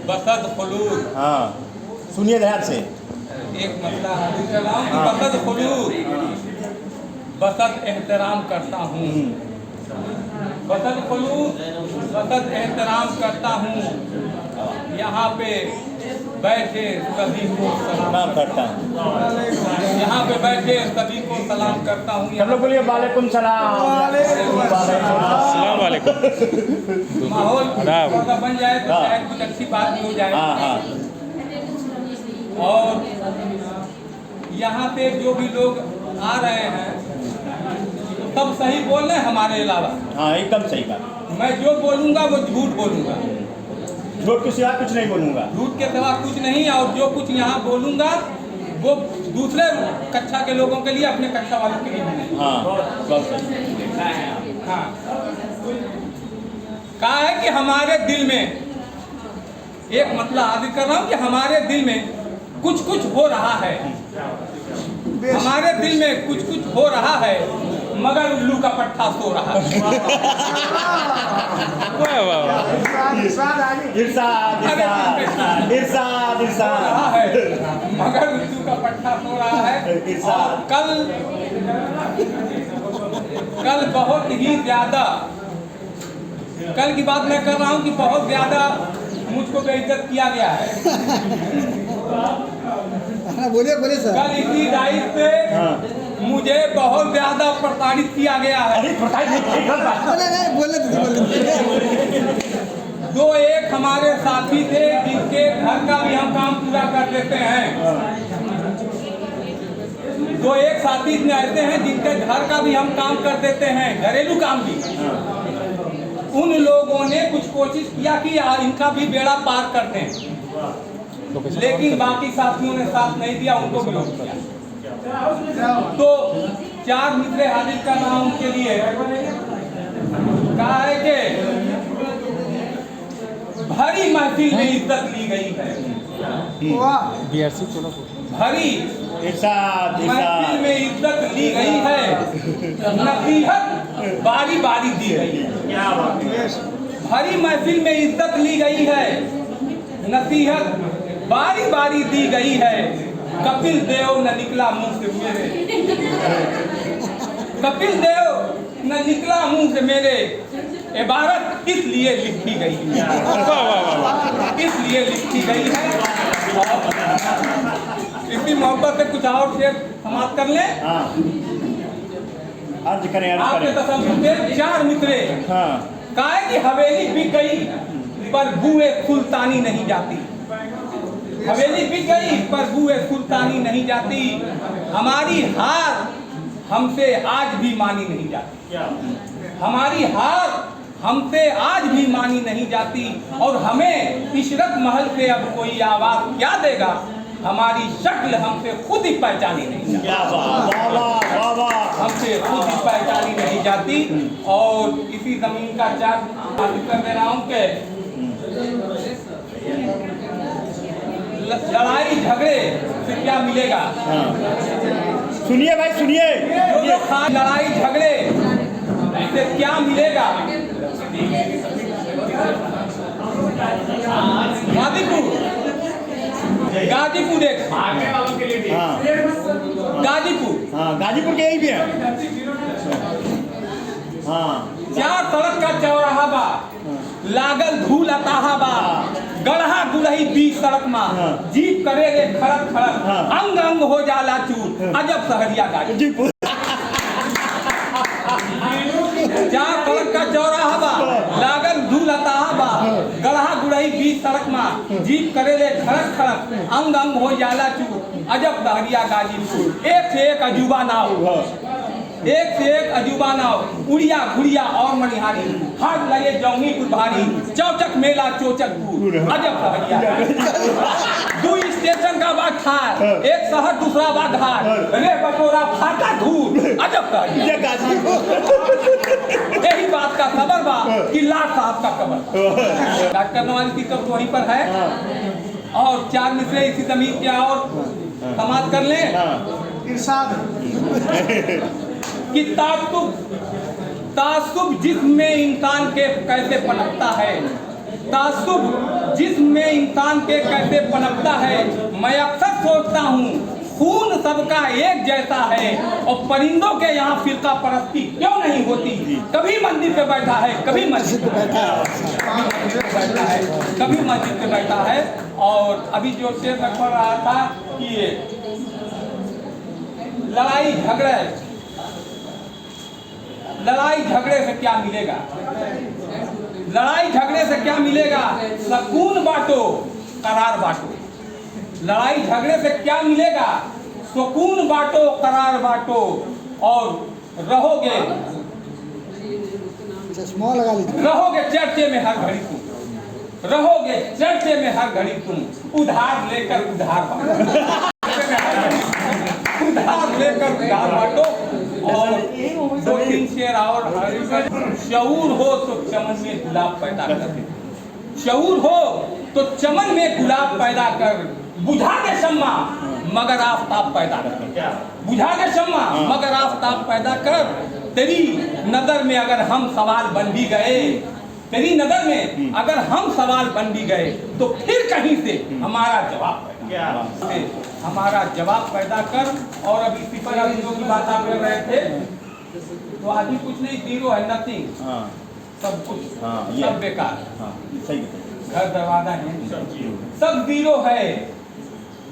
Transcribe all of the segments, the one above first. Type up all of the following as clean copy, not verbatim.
बसद खुलूद। हाँ, सुनिए ध्यान से। एक मसला हाजिर कर रहा हूँ कि बसद खुलूद, बसद एहतराम करता हूँ, बसद खुलूद, बसद एहतराम करता हूँ। यहाँ पे बैठे सभी को सलाम करता हूँ। यहाँ पे बैठे सभी को सलाम करता हूँ। सब लोग बोलिए वालेकुम सलाम। अस्सलाम वालेकुम। माहौल थोड़ा बन जाए तो शायद कुछ अच्छी बात भी हो जाए। और यहाँ पे जो भी लोग आ रहे हैं सब सही बोल रहे हैं हमारे अलावा। हाँ, एकदम सही बात। मैं जो बोलूँगा वो झूठ बोलूँगा, झूठ के सिवा कुछ नहीं बोलूँगा। झूठ के सिवा कुछ नहीं। और जो कुछ यहाँ बोलूँगा वो दूसरे कक्षा के लोगों के लिए, अपने कक्षा वालों के लिए नहीं। हाँ, बहुत सही। हाँ, कहा है कि हमारे दिल में एक मतलब हाजिर कर रहा हूँ कि हमारे दिल में कुछ कुछ हो रहा है, हमारे दिल में कुछ कुछ हो रहा है, मगर उल्लू का पट्टा सो रहा है। वाह वाह वाह। इरशाद रहा है मगर उल्लू का पट्टा सो रहा है। और कल बहुत ही ज्यादा, कल की बात मैं कर रहा हूँ कि बहुत ज्यादा मुझको बेइज्जत किया गया है। बोलिए बोलिए सर। कल इसी डाइट पे मुझे बहुत ज्यादा प्रताड़ित किया गया है। बोले दो एक हमारे साथी थे जिनके घर का भी हम काम पूरा कर देते हैं। दो एक साथी ऐसे हैं जिनके घर का भी हम काम कर देते हैं, घरेलू काम भी। उन लोगों ने कुछ कोशिश किया कि इनका भी बेड़ा पार कर दें, लेकिन बाकी साथियों ने साथ नहीं दिया, उनको विरोध किया। तो चार मित्र हाजिर कर रहा हूं उनके लिए। कहा है कि भरी महफिल में इज्जत ली गई है, भरी महफिल में इज्जत ली गई है, नसीहत बारी बारी दी गई है। भरी महफिल में इज्जत ली गई है, नसीहत बारी बारी दी गई है। कपिल देव न निकला मुंह से मेरे, कपिल देव न निकला मुंह से मेरे, इबारत इसलिए लिखी गई है, इसलिए लिखी गई है। इसी मोहब्बत से कुछ और शेर समाप्त कर लें। अर्ज करें, आपके तसव्वुर से चार मित्रे। कहा है कि हवेली बिक गई पर बुए सुल्तानी नहीं जाती, हवेली बिक गई पर बुए सुल्तानी नहीं जाती। हमारी हार हमसे आज भी मानी नहीं जाती, हमारी हार हमसे आज भी मानी नहीं जाती। और हमें इशरत महल से अब कोई आवाज क्या देगा, हमारी शक्ल हमसे खुद ही पहचानी नहीं जाती, हमसे खुद ही पहचानी नहीं जाती। और इसी जमीन का चार्ज कर दे रहा हूँ कि लड़ाई झगड़े से क्या मिलेगा। सुनिए भाई, सुनिए। लड़ाई झगड़े से क्या मिलेगा। गाजीपुर, गाजीपुर एक गाजीपुर, गाजीपुर के यही भी है। चार सड़क का चौराहा बा, लागल धूल अताहा बा, गढ़ा गुलही बीच सड़क में, जीप करे रे खड़क खड़क, अंग अंग हो जाला चूर, अजब सहरिया गाजीपुर। चार सड़क का चौराहा बा, लागल धूल अताहा बा, गढ़ा गुलही बीच सड़क में, जीप करे रे खड़क खड़क, अंग अंग हो जाला चूर, अजब सहरिया गाजीपुर। एक से एक अजूबा नाव, एक से एक अजूबा नाव, उड़िया घुड़िया और मनिहारी, हाथ लगे जौनीपुर भारी, चौचक मेला चोचकपुर, अजब सहरिया। दो स्टेशन का बात खार, एक शहर दूसरा बात धार, रे बटोरा फाटा धूर, अजब सहरिया। यही बात का खबर बा कि लाट साहब का खबर, डॉक्टर नवाज की कब वहीं पर है। और चार मिसरे इसी जमीन के और समाप्त कर लें। इरशाद कि तासुब जिस्म में इंसान के कैसे पनपता है, तासुब जिसमें इंसान के कैसे पनपता है। मैं अक्सर सोचता हूँ खून सबका एक जैसा है और परिंदों के यहाँ फिरका परस्ती क्यों नहीं होती। कभी मंदिर पे बैठा है, कभी मस्जिद पे बैठा है, कभी मस्जिद पे बैठा है। और अभी जो शेर में पढ़ रहा था कि लड़ाई झगड़े से क्या मिलेगा, लड़ाई झगड़े से क्या मिलेगा, सुकून बांटो करार बांटो। लड़ाई झगड़े से क्या मिलेगा, सुकून बांटो करार बांटो और रहोगे चश्मा लगा लीजिए, रहोगे चर्चे में हर घड़ी तुम, रहोगे चर्चे में हर घड़ी तुम। उधार लेकर उधार बांटो, उधार लेकर उधार बांटो। और 2-3 शेर और शऊर हो तो चमन में गुलाब पैदा कर, शऊर हो तो चमन में गुलाब पैदा कर। बुझा के शम्मा मगर आफताब पैदा कर, बुझा के शम्मा मगर आफताब पैदा कर। तेरी नजर में अगर हम सवाल बन भी गए, तेरी नजर में अगर हम सवाल बन भी गए तो फिर कहीं से हमारा जवाब हमारा जवाब पैदा कर। और अभी सिफर अजीजों की बात आप कर रहे थे तो आदमी कुछ नहीं, जीरो है, नथिंग, सब कुछ, सब बेकार, घर दरवाजा है, सब जीरो है।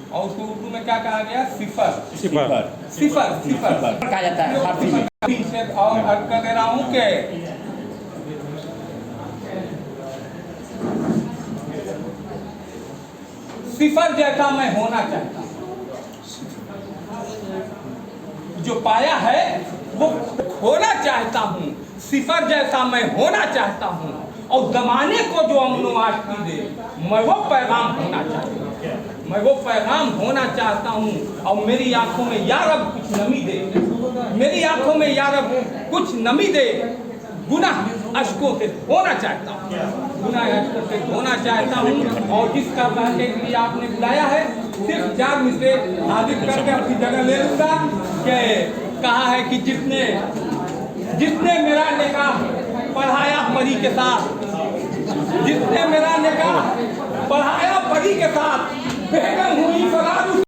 और उसको उर्दू में क्या कहा गया, सिफर, सिफर, सिफर, सिफर कहा जाता है फारसी में। और अर्ज कर दे रहा हूँ कि सिफर जैसा मैं होना चाहता हूँ, जो पाया है वो होना चाहता हूँ। सिफर जैसा मैं होना चाहता हूँ और जमाने को जो अमनो आशकी दे, मैं वो पैगाम होना चाहता हूँ, मैं वो पैगाम होना चाहता हूँ। और मेरी आंखों में या रब कुछ नमी दे, मेरी आंखों में या रब कुछ नमी दे। गुनाह अश्कों से धोना चाहता हूँ, गुनाह अश्कों से धोना चाहता हूँ। और जिस कर्म के लिए आपने बुलाया है सिर्फ 4 मिसरे हाजिर करके अपनी जगह ले लूँगा कि कहा है कि जिसने मेरा निकाह पढ़ाया परी के साथ, जिसने मेरा निकाह पढ़ाया परी के साथ, बेगम हुई फरार